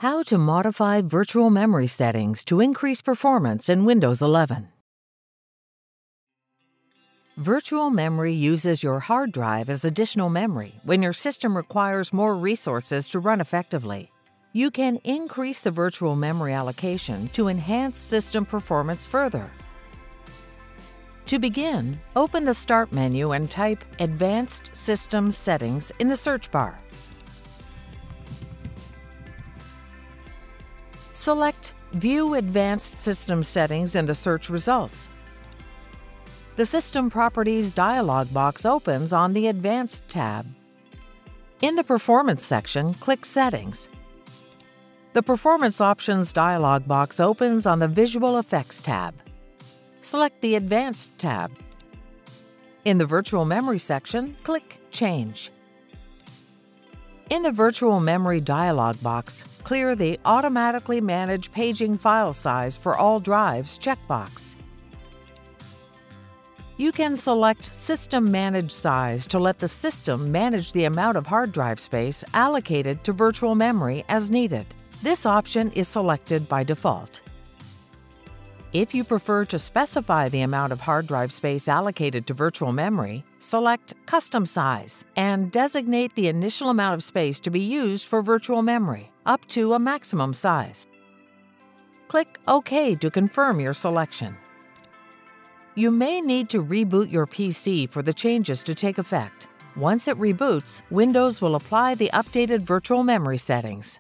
How to modify virtual memory settings to increase performance in Windows 11. Virtual memory uses your hard drive as additional memory when your system requires more resources to run effectively. You can increase the virtual memory allocation to enhance system performance further. To begin, open the Start menu and type Advanced System Settings in the search bar. Select View Advanced System Settings in the search results. The System Properties dialog box opens on the Advanced tab. In the Performance section, click Settings. The Performance Options dialog box opens on the Visual Effects tab. Select the Advanced tab. In the Virtual Memory section, click Change. In the Virtual Memory dialog box, clear the Automatically Manage Paging File Size for All Drives checkbox. You can select System Manage Size to let the system manage the amount of hard drive space allocated to virtual memory as needed. This option is selected by default. If you prefer to specify the amount of hard drive space allocated to virtual memory, select Custom Size and designate the initial amount of space to be used for virtual memory, up to a maximum size. Click OK to confirm your selection. You may need to reboot your PC for the changes to take effect. Once it reboots, Windows will apply the updated virtual memory settings.